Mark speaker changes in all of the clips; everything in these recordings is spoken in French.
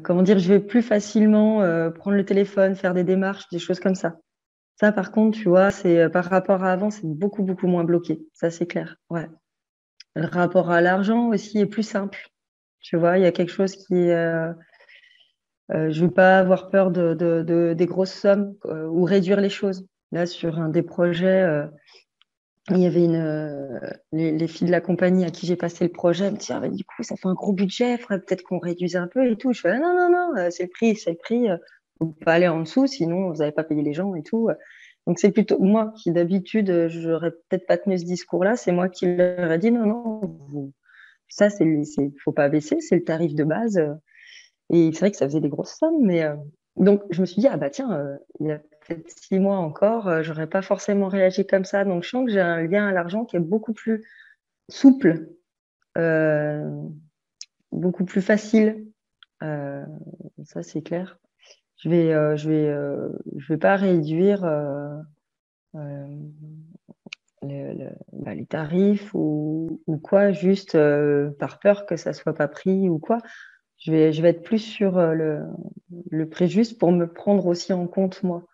Speaker 1: comment dire, je vais plus facilement prendre le téléphone, faire des démarches, des choses comme ça. Ça, par contre, tu vois, c'est par rapport à avant, c'est beaucoup, beaucoup moins bloqué. Ça, c'est clair. Ouais. Le rapport à l'argent aussi est plus simple. Tu vois, il y a quelque chose je veux pas avoir peur des grosses sommes ou réduire les choses. Là, sur un des projets, il y avait les filles de la compagnie à qui j'ai passé le projet. Elles me disaient, ah, bah, du coup, ça fait un gros budget, il faudrait peut-être qu'on réduise un peu et tout. Je fais, ah, non, non, non, c'est le prix, c'est le prix. Faut pas aller en dessous, sinon vous n'avez pas payé les gens et tout. Donc c'est plutôt moi qui d'habitude, j'aurais peut-être pas tenu ce discours-là. C'est moi qui leur ai dit, non, non, ça, faut pas baisser, c'est le tarif de base. Et c'est vrai que ça faisait des grosses sommes, mais donc je me suis dit, ah bah tiens, il y a peut-être 6 mois encore, j'aurais pas forcément réagi comme ça. Donc je sens que j'ai un lien à l'argent qui est beaucoup plus souple, euh, beaucoup plus facile. Euh, Ça, c'est clair. Je vais pas réduire euh, les tarifs ou quoi, juste par peur que ça soit pas pris ou quoi. Je vais être plus sur le prix juste pour me prendre aussi en compte moi.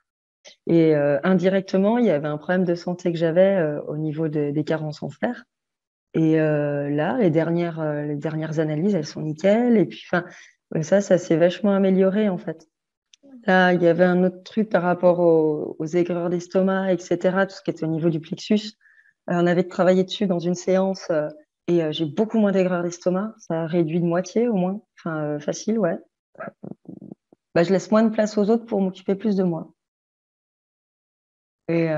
Speaker 1: Et indirectement, il y avait un problème de santé que j'avais au niveau des carences en fer. Et là, les dernières analyses, elles sont nickel. Et puis, enfin, ça s'est vachement amélioré en fait. Là, il y avait un autre truc par rapport aux aigreurs d'estomac, etc., tout ce qui était au niveau du plexus. On avait travaillé dessus dans une séance et j'ai beaucoup moins d'aigreurs d'estomac. Ça a réduit de moitié au moins. Enfin, facile, ouais. Bah, je laisse moins de place aux autres pour m'occuper plus de moi. Et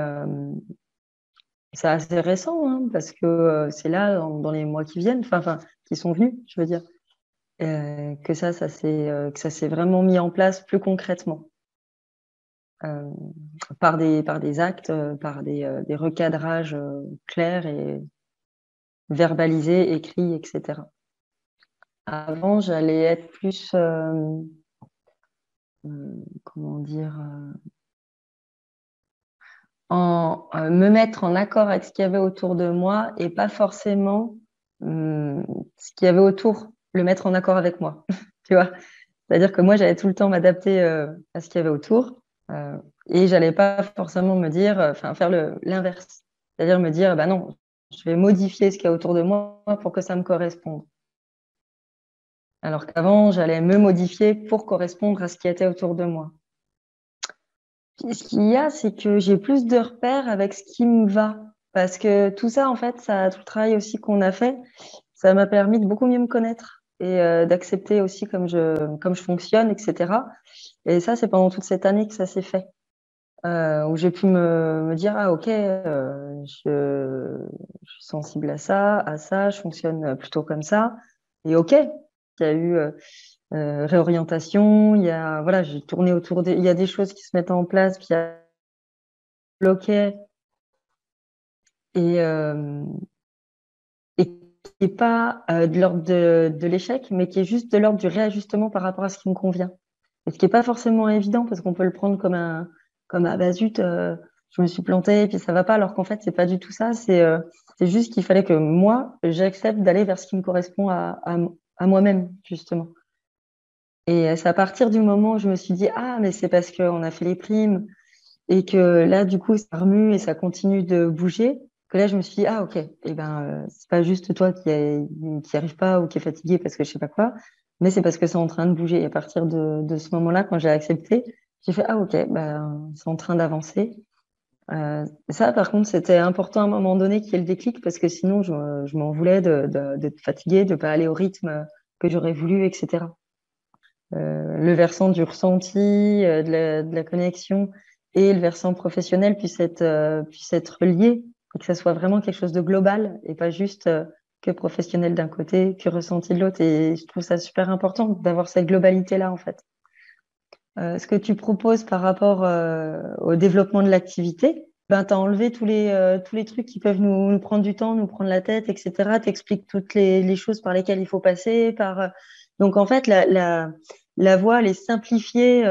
Speaker 1: c'est assez récent, hein, parce que c'est là, dans les mois qui viennent, enfin, qui sont venus, je veux dire, que ça s'est vraiment mis en place plus concrètement, euh, par des actes, par des recadrages clairs et verbalisés, écrits, etc. Avant, j'allais être plus, comment dire, me mettre en accord avec ce qu'il y avait autour de moi et pas forcément ce qu'il y avait autour, le mettre en accord avec moi. Tu vois? C'est-à-dire que moi, j'allais tout le temps m'adapter à ce qu'il y avait autour euh, et j'allais pas forcément me dire, enfin, faire l'inverse. C'est-à-dire me dire, bah non, je vais modifier ce qu'il y a autour de moi pour que ça me corresponde. Alors qu'avant, j'allais me modifier pour correspondre à ce qui était autour de moi. Ce qu'il y a, c'est que j'ai plus de repères avec ce qui me va. Parce que tout ça, en fait, tout le travail aussi qu'on a fait, ça m'a permis de beaucoup mieux me connaître et d'accepter aussi comme je fonctionne, etc. Et ça, c'est pendant toute cette année que ça s'est fait. Où j'ai pu me dire, ah ok, je suis sensible à ça, je fonctionne plutôt comme ça. Et ok, il y a eu réorientation, voilà, j'ai tourné il y a des choses qui se mettent en place, puis il y a bloqué et, et qui n'est pas de l'ordre de l'échec, mais qui est juste de l'ordre du réajustement par rapport à ce qui me convient. Et ce qui n'est pas forcément évident parce qu'on peut le prendre comme ah bah zut, je me suis plantée et puis ça va pas, alors qu'en fait, c'est pas du tout ça. C'est juste qu'il fallait que moi, j'accepte d'aller vers ce qui me correspond à moi-même, justement. Et c'est à partir du moment où je me suis dit, ah, mais c'est parce qu'on a fait les primes, et que là, du coup, ça remue et ça continue de bouger, que là, je me suis dit, ah, ok, et ben, c'est pas juste toi qui arrive pas ou qui est fatigué parce que je sais pas quoi, mais c'est parce que c'est en train de bouger. Et à partir de ce moment-là, quand j'ai accepté, j'ai fait, ah, ok, ben, c'est en train d'avancer. Ça, par contre, c'était important à un moment donné qu'il y ait le déclic parce que sinon, je m'en voulais d'être fatiguée, de pas aller au rythme que j'aurais voulu, etc. Le versant du ressenti, de la connexion et le versant professionnel puissent être reliés et que ça soit vraiment quelque chose de global et pas juste que professionnel d'un côté, que ressenti de l'autre. Et je trouve ça super important d'avoir cette globalité-là, en fait. Ce que tu proposes par rapport au développement de l'activité, ben, tu as enlevé tous les trucs qui peuvent nous prendre du temps, nous prendre la tête, etc. Tu expliques toutes les choses par lesquelles il faut passer. Donc, en fait, la voie, elle est simplifiée.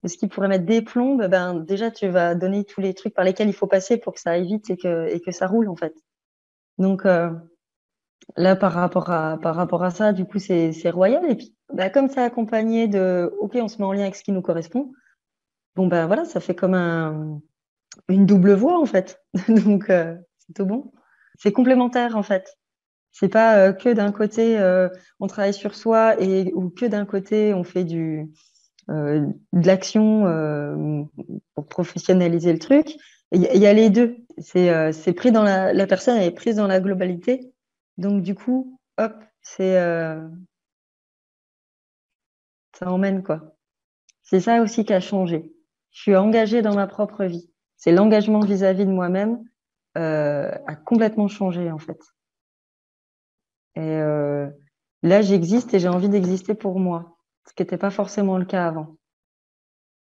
Speaker 1: Ce qui pourrait mettre des plombes, ben, déjà, tu vas donner tous les trucs par lesquels il faut passer pour que ça aille vite et que ça roule, en fait. Donc, Là, par rapport à ça, du coup, c'est royal. Et puis, bah, comme c'est accompagné de, OK, on se met en lien avec ce qui nous correspond, bon, ben voilà, ça fait comme une double voix, en fait. Donc, c'est tout bon. C'est complémentaire, en fait. C'est pas que d'un côté, on travaille sur soi ou que d'un côté, on fait de l'action pour professionnaliser le truc. Il y a les deux. C'est pris dans la personne, elle est prise dans la globalité. Donc, du coup, hop, c'est, ça emmène, quoi. C'est ça aussi qui a changé. Je suis engagée dans ma propre vie. C'est l'engagement vis-à-vis de moi-même a complètement changé, en fait. Et là, j'existe et j'ai envie d'exister pour moi, ce qui n'était pas forcément le cas avant.